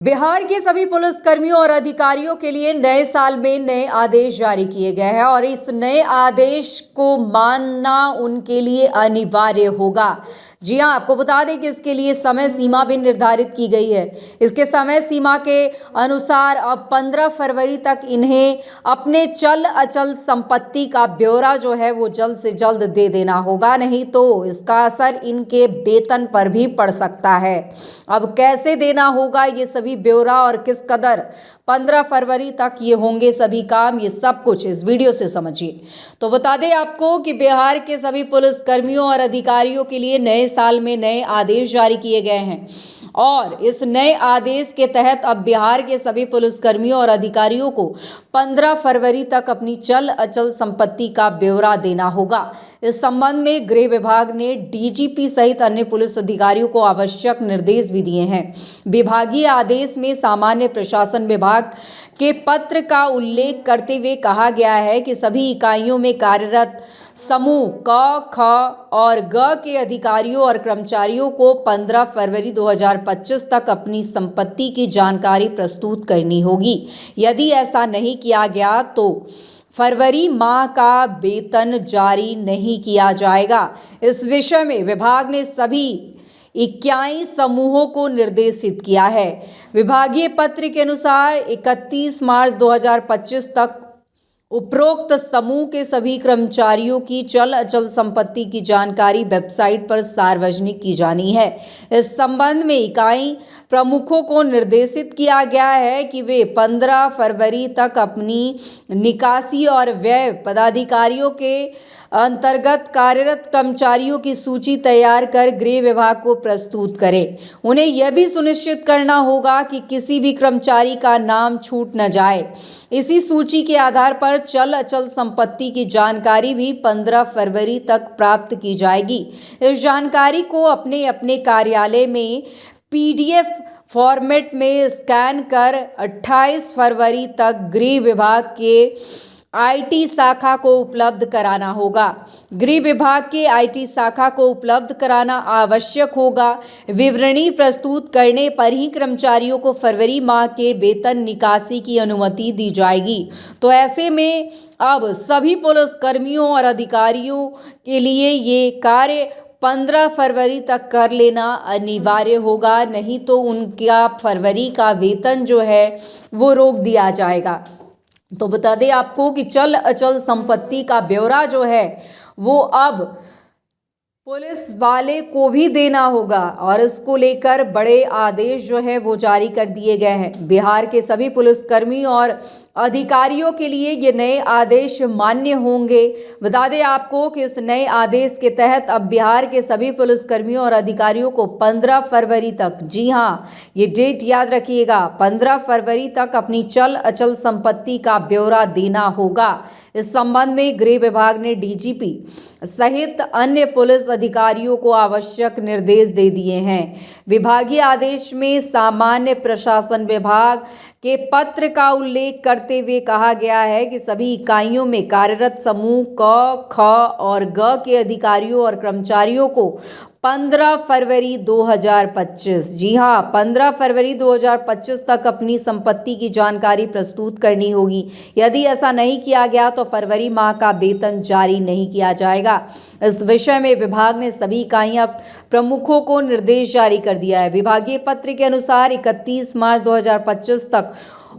बिहार के सभी पुलिसकर्मियों और अधिकारियों के लिए नए साल में नए आदेश जारी किए गए हैं और इस नए आदेश को मानना उनके लिए अनिवार्य होगा। जी हां, आपको बता दें कि इसके लिए समय सीमा भी निर्धारित की गई है। इसके समय सीमा के अनुसार अब 15 फरवरी तक इन्हें अपने चल अचल संपत्ति का ब्यौरा जो है वो जल्द से जल्द दे देना होगा, नहीं तो इसका असर इनके वेतन पर भी पड़ सकता है। अब कैसे देना होगा ये सभी ब्यौरा और किस कदर 15 फरवरी तक ये होंगे सभी काम, ये सब कुछ इस वीडियो से समझिए। तो बता दें आपको कि बिहार के सभी पुलिसकर्मियों और अधिकारियों के लिए नए साल में नए आदेश जारी किए गए हैं और इस नए आदेश के तहत अब बिहार के सभी पुलिसकर्मियों और अधिकारियों को 15 फरवरी तक अपनी चल अचल संपत्ति का ब्यौरा देना होगा। इस संबंध में गृह विभाग ने डीजीपी सहित अन्य पुलिस अधिकारियों को आवश्यक निर्देश भी दिए हैं। विभागीय आदेश में सामान्य प्रशासन विभाग के पत्र का उल्लेख करते हुए कहा गया है कि सभी इकाइयों में कार्यरत समूह क, ख और ग के अधिकारियों और कर्मचारियों को 15 फरवरी 2025 तक अपनी संपत्ति की जानकारी प्रस्तुत करनी होगी। यदि ऐसा नहीं किया गया तो फरवरी माह का वेतन जारी नहीं किया जाएगा। इस विषय में विभाग ने सभी 21 समूहों को निर्देशित किया है। विभागीय पत्र के अनुसार 31 मार्च 2025 तक उपरोक्त समूह के सभी कर्मचारियों की चल अचल संपत्ति की जानकारी वेबसाइट पर सार्वजनिक की जानी है। इस संबंध में इकाई प्रमुखों को निर्देशित किया गया है कि वे 15 फरवरी तक अपनी निकासी और व्यय पदाधिकारियों के अंतर्गत कार्यरत कर्मचारियों की सूची तैयार कर गृह विभाग को प्रस्तुत करें। उन्हें यह भी सुनिश्चित करना होगा कि किसी भी कर्मचारी का नाम छूट न जाए। इसी सूची के आधार पर चल अचल संपत्ति की जानकारी भी 15 फरवरी तक प्राप्त की जाएगी। इस जानकारी को अपने अपने कार्यालय में पीडीएफ फॉर्मेट में स्कैन कर 28 फरवरी तक गृह विभाग के आईटी शाखा को उपलब्ध कराना होगा। गृह विभाग के आईटी शाखा को उपलब्ध कराना आवश्यक होगा। विवरणी प्रस्तुत करने पर ही कर्मचारियों को फरवरी माह के वेतन निकासी की अनुमति दी जाएगी। तो ऐसे में अब सभी पुलिसकर्मियों और अधिकारियों के लिए ये कार्य 15 फरवरी तक कर लेना अनिवार्य होगा, नहीं तो उनका फरवरी का वेतन जो है वो रोक दिया जाएगा। तो बता दें आपको कि चल अचल संपत्ति का ब्यौरा जो है वो अब पुलिस वाले को भी देना होगा और इसको लेकर बड़े आदेश जो है वो जारी कर दिए गए हैं। बिहार के सभी पुलिसकर्मी और अधिकारियों के लिए ये नए आदेश मान्य होंगे। बता दें आपको कि इस नए आदेश के तहत अब बिहार के सभी पुलिसकर्मियों और अधिकारियों को 15 फरवरी तक, जी हाँ ये डेट याद रखिएगा, 15 फरवरी तक अपनी चल अचल संपत्ति का ब्यौरा देना होगा। इस संबंध में गृह विभाग ने डीजीपी सहित अन्य पुलिस अधिकारियों को आवश्यक निर्देश दे दिए हैं। विभागीय आदेश में सामान्य प्रशासन विभाग के पत्र का उल्लेख करते हुए कहा गया है कि सभी इकाइयों में कार्यरत समूह क, ख और ग के अधिकारियों और कर्मचारियों को 15 फरवरी 2025, जी हाँ 15 फरवरी 2025 तक अपनी संपत्ति की जानकारी प्रस्तुत करनी होगी। यदि ऐसा नहीं किया गया तो फरवरी माह का वेतन जारी नहीं किया जाएगा। इस विषय में विभाग ने सभी इकाइयां प्रमुखों को निर्देश जारी कर दिया है। विभागीय पत्र के अनुसार 31 मार्च 2025 तक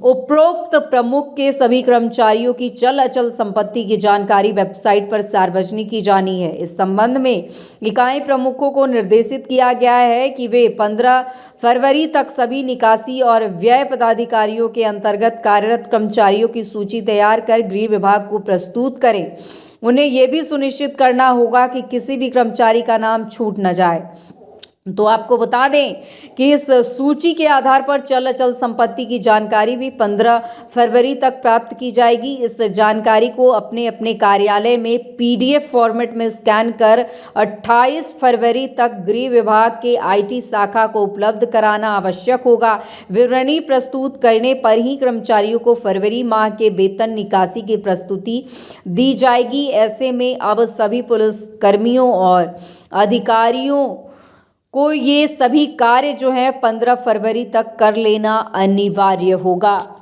उपरोक्त प्रमुख के सभी कर्मचारियों की चल अचल संपत्ति की जानकारी वेबसाइट पर सार्वजनिक की जानी है। इस संबंध में इकाई प्रमुखों को निर्देशित किया गया है कि वे 15 फरवरी तक सभी निकासी और व्यय पदाधिकारियों के अंतर्गत कार्यरत कर्मचारियों की सूची तैयार कर गृह विभाग को प्रस्तुत करें। उन्हें यह भी सुनिश्चित करना होगा कि किसी भी कर्मचारी का नाम छूट न जाए। तो आपको बता दें कि इस सूची के आधार पर चल अचल संपत्ति की जानकारी भी 15 फरवरी तक प्राप्त की जाएगी। इस जानकारी को अपने अपने कार्यालय में पीडीएफ फॉर्मेट में स्कैन कर 28 फरवरी तक गृह विभाग के आईटी शाखा को उपलब्ध कराना आवश्यक होगा। विवरणी प्रस्तुत करने पर ही कर्मचारियों को फरवरी माह के वेतन निकासी की प्रस्तुति दी जाएगी। ऐसे में अब सभी पुलिसकर्मियों और अधिकारियों को ये सभी कार्य जो है 15 फरवरी तक कर लेना अनिवार्य होगा।